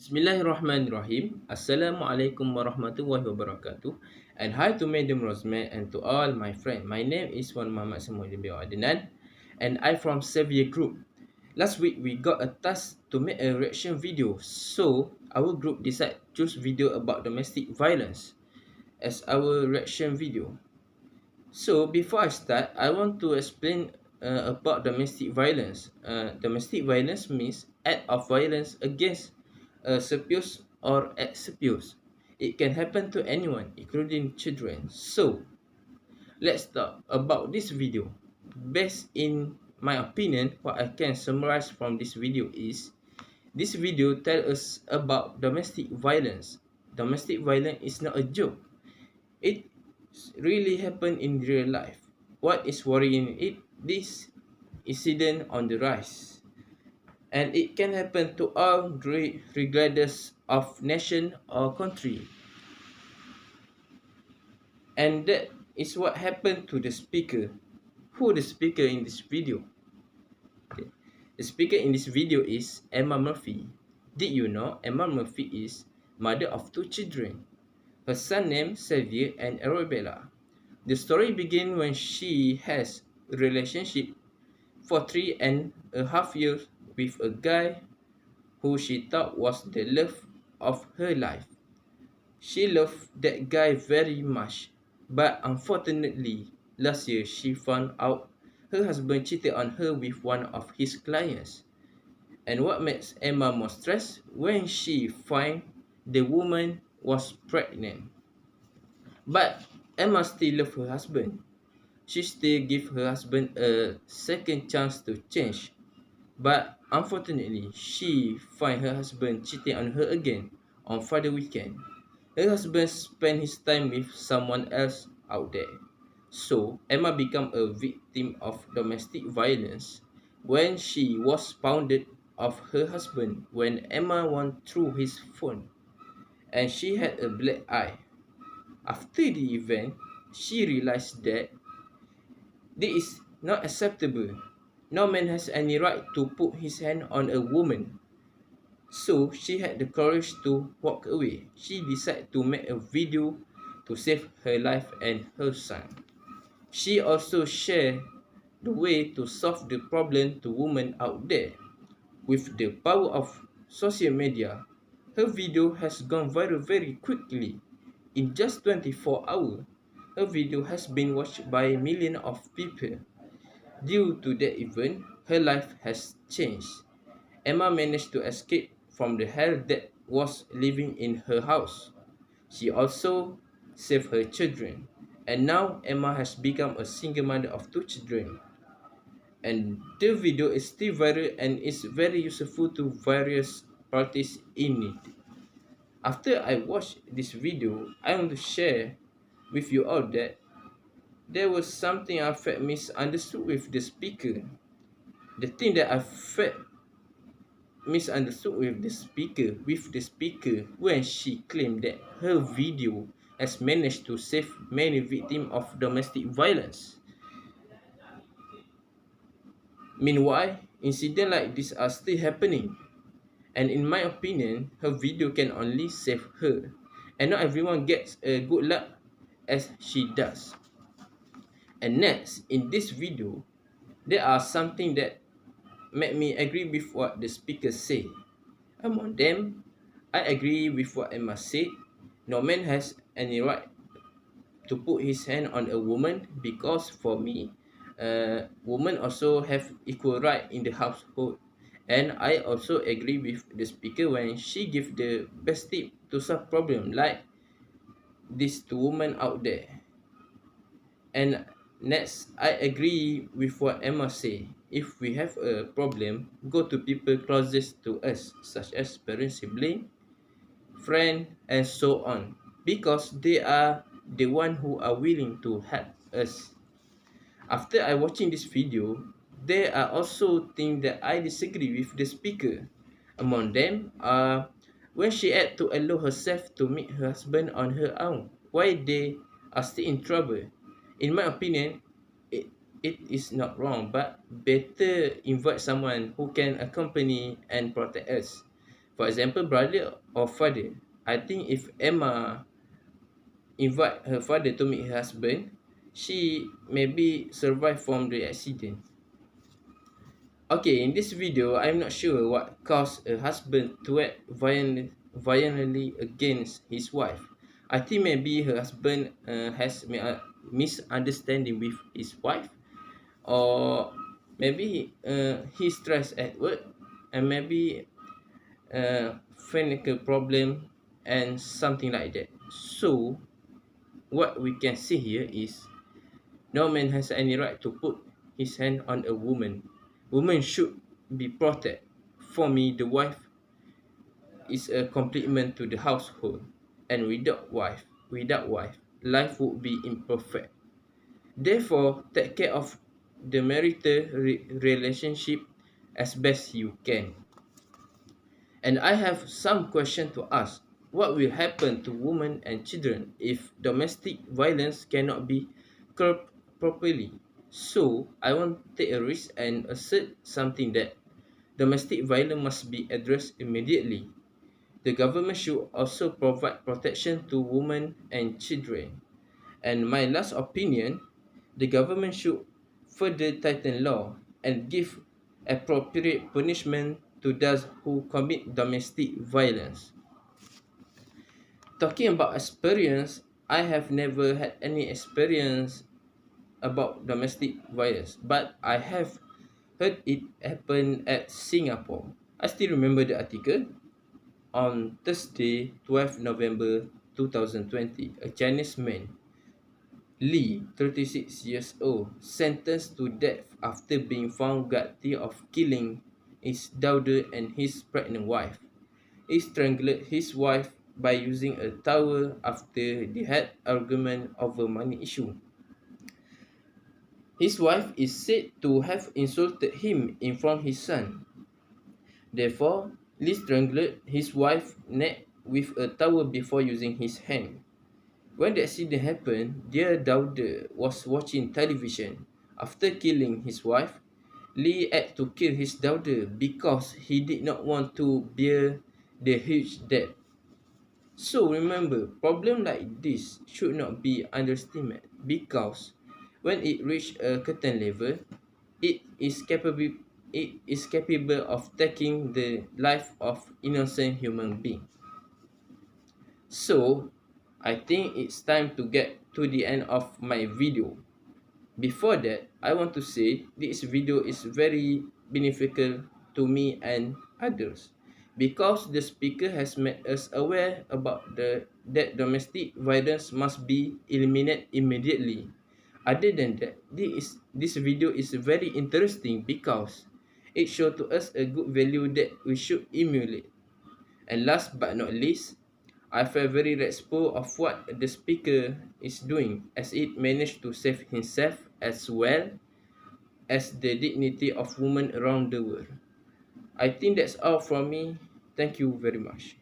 Bismillahirrahmanirrahim. Assalamualaikum warahmatullahi wabarakatuh. And hi to Madam Rosman and to all my friends. My name is Wan Muhammad Samuel bin Adnan and I from Xavier Group. Last week we got a task to make a reaction video. So our group decided choose video about domestic violence as our reaction video. So before I start, I want to explain about domestic violence. Domestic violence means act of violence against a spouse or ex-spouse. It can happen to anyone, including children. So let's talk about this video. Based in my opinion, what I can summarize from this video is this video tells us about domestic violence. Domestic violence is not a joke. It really happened in real life. What is worrying it? This incident on the rise. And it can happen to all regardless of nation or country. And that is what happened to the speaker. Who the speaker in this video? Okay. The speaker in this video is Emma Murphy. Did you know Emma Murphy is mother of two children? Her son named Xavier and Arabella. The story begins when she has a relationship for 3.5 years with a guy who she thought was the love of her life. She loved that guy very much, but unfortunately, last year she found out her husband cheated on her with one of his clients. And what makes Emma more stressed when she finds the woman was pregnant. But Emma still loves her husband. She still gives her husband a second chance to change. But unfortunately, she finds her husband cheating on her again on Friday weekend. Her husband spent his time with someone else out there. So, Emma became a victim of domestic violence when she was pounded of her husband when Emma went through his phone and she had a black eye. After the event, she realized that this is not acceptable. No man has any right to put his hand on a woman. So she had the courage to walk away. She decided to make a video to save her life and her son. She also shared the way to solve the problem to women out there. With the power of social media, her video has gone viral very quickly. In just 24 hours, her video has been watched by millions of people. Due to that event, her life has changed. Emma managed to escape from the hell that was living in her house. She also saved her children. And now Emma has become a single mother of two children. And the video is still viral and is very useful to various parties in need. After I watched this video, I want to share with you all that there was something I felt misunderstood with the speaker. The thing that I felt misunderstood with the speaker when she claimed that her video has managed to save many victims of domestic violence. Meanwhile, incidents like this are still happening. And in my opinion, her video can only save her. And not everyone gets a good luck as she does. And next, in this video, there are something that made me agree with what the speaker said. Among them, I agree with what Emma said. No man has any right to put his hand on a woman because for me, women also have equal right in the household. And I also agree with the speaker when she give the best tip to solve problem like these two women out there. And next, I agree with what Emma say. If we have a problem, go to people closest to us, such as parents, sibling, friend, and so on, because they are the one who are willing to help us. After I watching this video, there are also things that I disagree with the speaker. Among them are when she had to allow herself to meet her husband on her own, why they are still in trouble. In my opinion, it is not wrong, but better invite someone who can accompany and protect us. For example, brother or father. I think if Emma invite her father to meet her husband, she maybe survive from the accident. Okay, in this video, I'm not sure what caused a husband to act violently against his wife. I think maybe her husband has misunderstanding with his wife, or maybe he's stressed at work, and maybe financial problem and something like that. So what we can see here is no man has any right to put his hand on a woman. Women should be protected. For me, the wife is a complement to the household, and without wife, life would be imperfect. Therefore, take care of the marital relationship as best you can. And I have some question to ask. What will happen to women and children if domestic violence cannot be curbed properly? So, I want to take a risk and assert something that domestic violence must be addressed immediately. The government should also provide protection to women and children. And my last opinion, the government should further tighten law and give appropriate punishment to those who commit domestic violence. Talking about experience, I have never had any experience about domestic violence, but I have heard it happen at Singapore. I still remember the article. On Thursday, 12 November 2020, a Chinese man, Lee, 36 years old, sentenced to death after being found guilty of killing his daughter and his pregnant wife. He strangled his wife by using a towel after they had argument over money issue. His wife is said to have insulted him in front of his son. Therefore, Lee strangled his wife's neck with a towel before using his hand. When the accident happened, their daughter was watching television. After killing his wife, Lee had to kill his daughter because he did not want to bear the huge debt. So remember, problem like this should not be underestimated because when it reaches a certain level, it is capable of taking the life of innocent human being. So I think it's time to get to the end of my video. Before that, I want to say this video is very beneficial to me and others because the speaker has made us aware about that domestic violence must be eliminated immediately. Other than that, this video is very interesting because it shows to us a good value that we should emulate. And last but not least, I feel very respectful of what the speaker is doing as it managed to save himself as well as the dignity of women around the world. I think that's all from me. Thank you very much.